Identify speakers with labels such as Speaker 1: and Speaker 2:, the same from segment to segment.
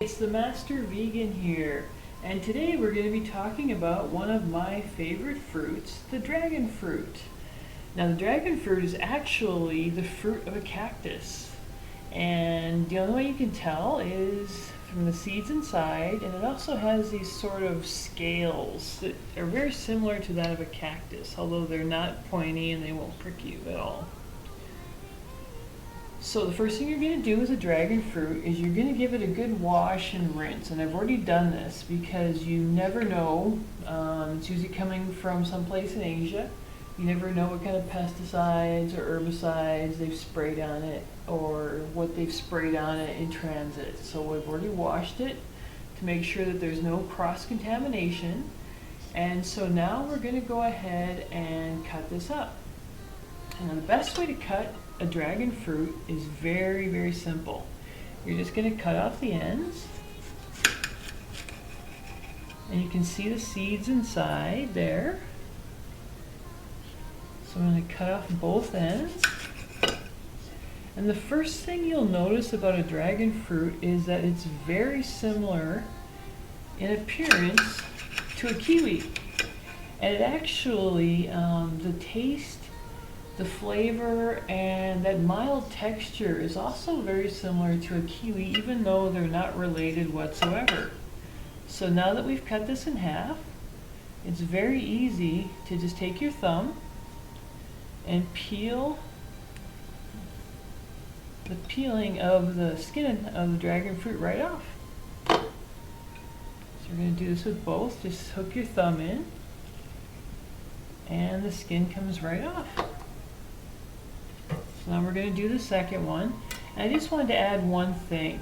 Speaker 1: it's the Master Vegan here, and today we're going to be talking about one of my favorite fruits, the dragon fruit. Now the dragon fruit is actually the fruit of a cactus, and the only way you can tell is from the seeds inside, and it also has these sort of scales that are very similar to that of a cactus, although they're not pointy and they won't prick you at all. So the first thing you're going to do with a dragon fruit is you're going to give it a good wash and rinse. And I've already done this because you never know. It's usually coming from someplace in Asia. You never know what kind of pesticides or herbicides they've sprayed on it or what they've sprayed on it in transit. So I've already washed it to make sure that there's no cross-contamination. And so now we're going to go ahead and cut this up. And the best way to cut a dragon fruit is very, very simple. You're just going to cut off the ends, and you can see the seeds inside there. So I'm going to cut off both ends. And the first thing you'll notice about a dragon fruit is that it's very similar in appearance to a kiwi. And it actually, the taste, the flavor, and that mild texture is also very similar to a kiwi, even though they're not related whatsoever. So now that we've cut this in half, it's very easy to just take your thumb and peel the peeling of the skin of the dragon fruit right off. So we're going to do this with both. Just hook your thumb in, and the skin comes right off. So now we're going to do the second one. And I just wanted to add one thing.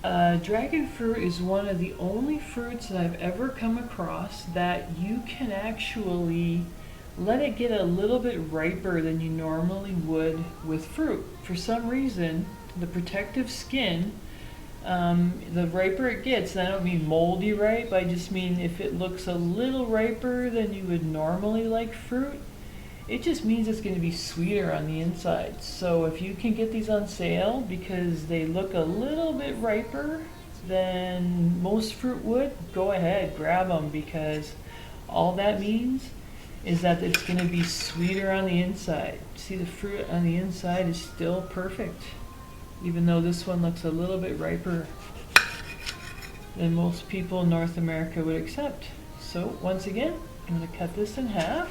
Speaker 1: Dragon fruit is one of the only fruits that I've ever come across that you can actually let it get a little bit riper than you normally would with fruit. For some reason, the protective skin, the riper it gets, and I don't mean moldy ripe, I just mean if it looks a little riper than you would normally like fruit, it just means it's going to be sweeter on the inside. So if you can get these on sale because they look a little bit riper than most fruit would, go ahead, grab them, because all that means is that it's going to be sweeter on the inside. See, the fruit on the inside is still perfect, even though this one looks a little bit riper than most people in North America would accept. So once again, I'm going to cut this in half.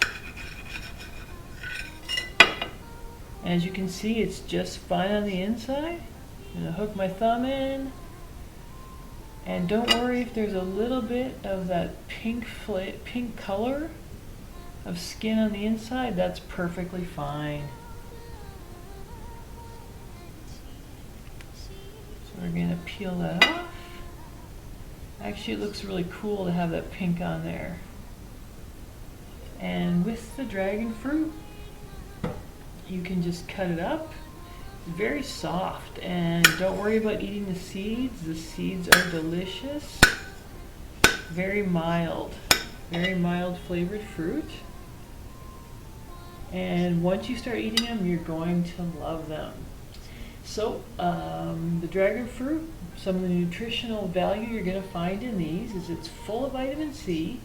Speaker 1: As you can see, it's just fine on the inside. I'm going to hook my thumb in, and don't worry if there's a little bit of that pink color of skin on the inside. That's perfectly fine. So we're going to peel that off. Actually, it looks really cool to have that pink on there. And with the dragon fruit, you can just cut it up. It's very soft, and don't worry about eating the seeds. The seeds are delicious. Very mild flavored fruit. And once you start eating them, you're going to love them. So the dragon fruit, some of the nutritional value you're going to find in these is it's full of vitamin C.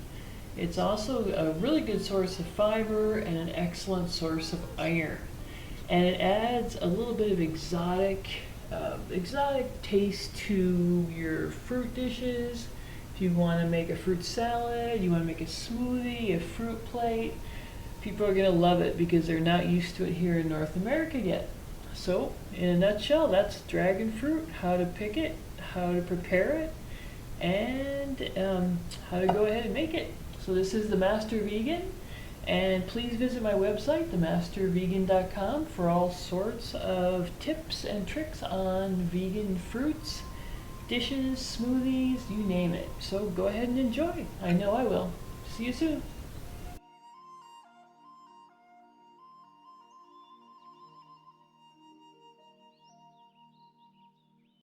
Speaker 1: It's also a really good source of fiber and an excellent source of iron. And it adds a little bit of exotic taste to your fruit dishes. If you want to make a fruit salad, you want to make a smoothie, a fruit plate, people are going to love it because they're not used to it here in North America yet. So, in a nutshell, that's dragon fruit, how to pick it, how to prepare it, and how to go ahead and make it. So this is the Master Vegan. And please visit my website, themastervegan.com, for all sorts of tips and tricks on vegan fruits, dishes, smoothies, you name it. So go ahead and enjoy. I know I will. See you soon.